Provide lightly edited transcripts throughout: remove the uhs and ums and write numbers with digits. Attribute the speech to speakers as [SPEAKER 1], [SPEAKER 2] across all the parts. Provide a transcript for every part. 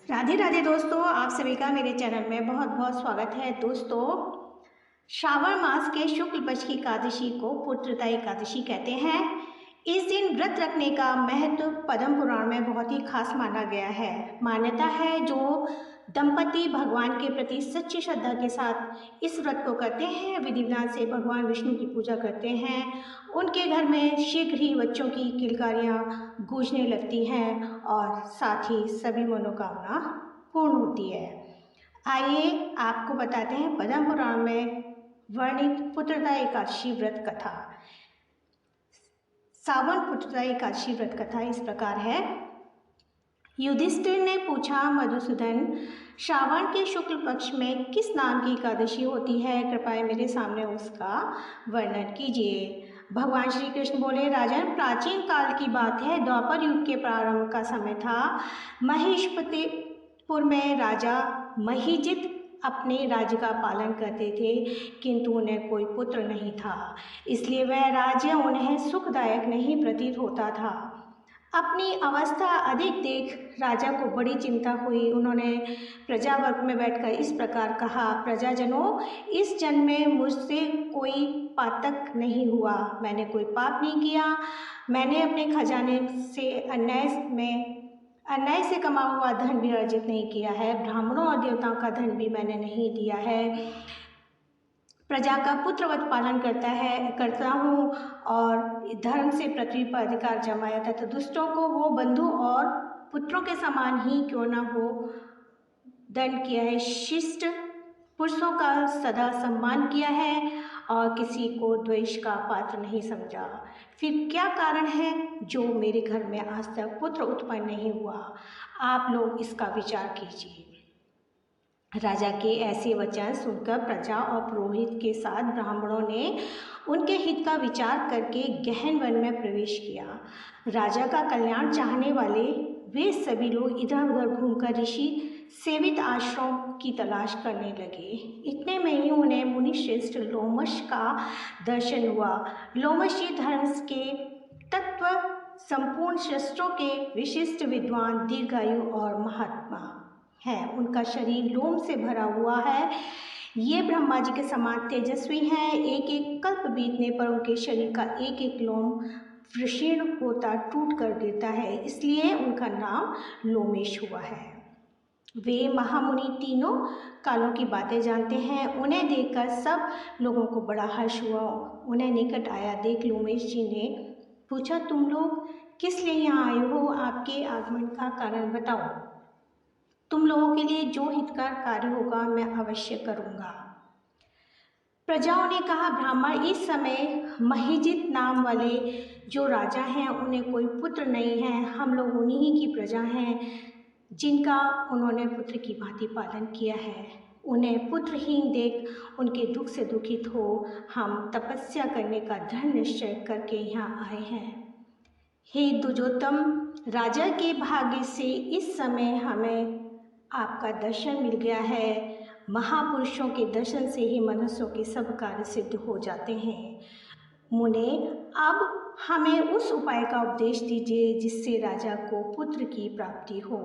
[SPEAKER 1] राधे राधे दोस्तों, आप सभी का मेरे चैनल में बहुत बहुत स्वागत है। दोस्तों, श्रावण मास के शुक्ल पक्ष की एकादशी को पुत्रदा एकादशी कहते हैं। इस दिन व्रत रखने का महत्व पद्म पुराण में बहुत ही खास माना गया है। मान्यता है जो दंपति भगवान के प्रति सच्ची श्रद्धा के साथ इस व्रत को करते हैं, विधि विधान से भगवान विष्णु की पूजा करते हैं, उनके घर में शीघ्र ही बच्चों की किलकारियाँ गूंजने लगती हैं और साथ ही सभी मनोकामना पूर्ण होती है। आइए आपको बताते हैं पद्म पुराण में वर्णित पुत्रदा एकादशी व्रत कथा। सावन पुत्रदा एकादशी व्रत कथा इस प्रकार है। युधिष्ठिर ने पूछा, मधुसूदन, श्रावण के शुक्ल पक्ष में किस नाम की एकादशी होती है? कृपया मेरे सामने उसका वर्णन कीजिए। भगवान श्री कृष्ण बोले, राजन, प्राचीन काल की बात है। द्वापर युग के प्रारंभ का समय था। महेशपतिपुर में राजा महीजित अपने राज्य का पालन करते थे, किंतु उन्हें कोई पुत्र नहीं था, इसलिए वह राज्य उन्हें सुखदायक नहीं प्रतीत होता था। अपनी अवस्था अधिक देख राजा को बड़ी चिंता हुई। उन्होंने प्रजावर्ग में बैठकर इस प्रकार कहा, प्रजाजनों, इस जन्म में मुझसे कोई पातक नहीं हुआ। मैंने कोई पाप नहीं किया। मैंने अपने खजाने से अन्याय से कमा हुआ धन भी अर्जित नहीं किया है। ब्राह्मणों और देवताओं का धन भी मैंने नहीं दिया है। प्रजा का पुत्रवत पालन करता हूँ और धर्म से पृथ्वी पर अधिकार जमाया था, तो दुष्टों को वो बंधु और पुत्रों के समान ही क्यों न हो दंड किया है। शिष्ट पुरुषों का सदा सम्मान किया है और किसी को द्वेष का पात्र नहीं समझा। फिर क्या कारण है जो मेरे घर में आज तक पुत्र उत्पन्न नहीं हुआ? आप लोग इसका विचार कीजिए। राजा के ऐसे वचन सुनकर प्रजा और पुरोहित के साथ ब्राह्मणों ने उनके हित का विचार करके गहन वन में प्रवेश किया। राजा का कल्याण चाहने वाले वे सभी लोग इधर उधर घूमकर ऋषि सेवित आश्रम की तलाश करने लगे। इतने में ही उन्हें मुनि श्रेष्ठ लोमश का दर्शन हुआ। लोमश ये धर्म के तत्व संपूर्ण शस्त्रों के विशिष्ट विद्वान, दीर्घायु और महात्मा है। उनका शरीर लोम से भरा हुआ है। ये ब्रह्मा जी के समान तेजस्वी हैं। एक एक कल्प बीतने पर उनके शरीर का एक एक लोम क्षीण होता टूट कर गिरता है, इसलिए उनका नाम लोमेश हुआ है। वे महामुनि तीनों कालों की बातें जानते हैं। उन्हें देखकर सब लोगों को बड़ा हर्ष हुआ। उन्हें निकट आया देख लोमेश जी ने पूछा, तुम लोग किस लिए यहाँ आए हो? आपके आगमन का कारण बताओ। तुम लोगों के लिए जो हितकर कार्य होगा मैं अवश्य करूँगा। प्रजाओं ने कहा, ब्राह्मण, इस समय महीजित नाम वाले जो राजा हैं उन्हें कोई पुत्र नहीं है। हम लोग उन्हीं ही की प्रजा हैं जिनका उन्होंने पुत्र की भांति पालन किया है। उन्हें पुत्रहीन देख उनके दुख से दुखित हो हम तपस्या करने का दृढ़ निश्चय करके यहाँ आए हैं। हे द्विजोत्तम, राजा के भाग्य से इस समय हमें आपका दर्शन मिल गया है। महापुरुषों के दर्शन से ही मनुष्यों के सब कार्य सिद्ध हो जाते हैं। मुने, अब हमें उस उपाय का उपदेश दीजिए जिससे राजा को पुत्र की प्राप्ति हो।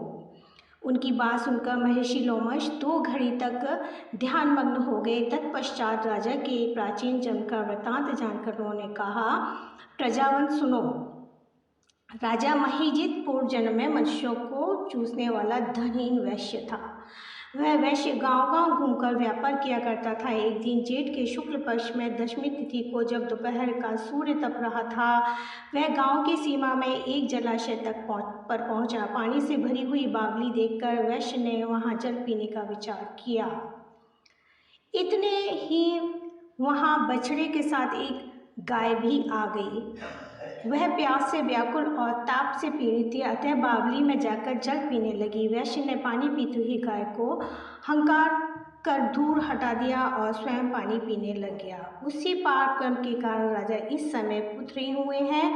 [SPEAKER 1] उनकी बात सुनकर महर्षि लोमश 2 घड़ी तक ध्यानमग्न हो गए। तत्पश्चात राजा के प्राचीन जन्म का वृतांत जानकर उन्होंने कहा, प्रजावन सुनो। राजा महीजित पूर्व जन्म में मनुष्यों को चूसने वाला धनहीन वैश्य था। वह वैश्य गांव-गांव घूमकर व्यापार किया करता था। एक दिन जेठ के शुक्ल पक्ष में दशमी तिथि को जब दोपहर का सूर्य तप रहा था, वह गांव की सीमा में एक जलाशय तक पहुंचा। पानी से भरी हुई बावली देखकर वैश्य ने वहां जल पीने का विचार किया। इतने ही वहां बछड़े के साथ एक गाय भी आ गई। वह प्यास से व्याकुल और ताप से पीड़ित थी, अतः बावली में जाकर जल पीने लगी। वैश्य ने पानी पीती हुई गाय को हंकार कर दूर हटा दिया और स्वयं पानी पीने लग गया। उसी पाप कर्म के कारण राजा इस समय पुत्रहीन हुए हैं।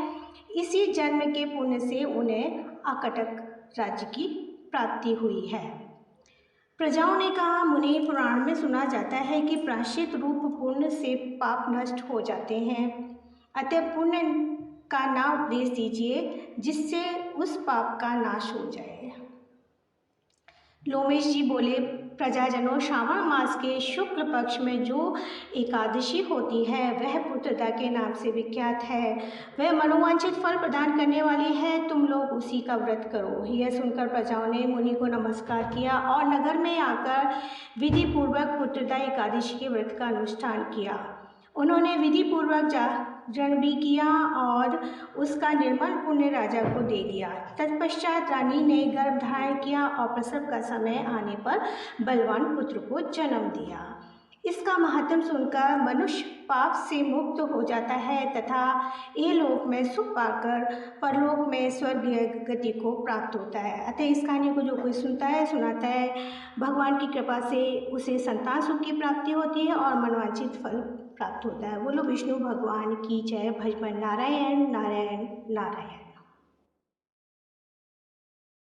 [SPEAKER 1] इसी जन्म के पुण्य से उन्हें अकटक राज्य की प्राप्ति हुई है। प्रजाओं ने कहा, मुनि, पुराण में सुना जाता है कि प्रायश्चित रूप पुण्य से पाप नष्ट हो जाते हैं, अतः पुण्य का नाम उपदेश दीजिए जिससे उस पाप का नाश हो जाए। लोमेश जी बोले, प्रजाजनों, श्रावण मास के शुक्ल पक्ष में जो एकादशी होती है वह पुत्रदा के नाम से विख्यात है। वह मनोवांछित फल प्रदान करने वाली है, तुम लोग उसी का व्रत करो। यह सुनकर प्रजाओं ने मुनि को नमस्कार किया और नगर में आकर विधि पूर्वक पुत्रदा एकादशी के व्रत का अनुष्ठान किया। उन्होंने विधि पूर्वक जागरण भी किया और उसका निर्मल पुण्य राजा को दे दिया। तत्पश्चात रानी ने गर्भ धारण किया और प्रसव का समय आने पर बलवान पुत्र को जन्म दिया। इसका महात्म सुनकर मनुष्य पाप से मुक्त हो जाता है तथा इहलोक में सुख पाकर परलोक में स्वर्गीय गति को प्राप्त होता है। अतः इस कहानी को जो कोई सुनता है, सुनाता है, भगवान की कृपा से उसे संतान सुख की प्राप्ति होती है और मनोवांछित फल प्राप्त होता है। बोलो विष्णु भगवान की जय। भजमन नारायण नारायण नारायण।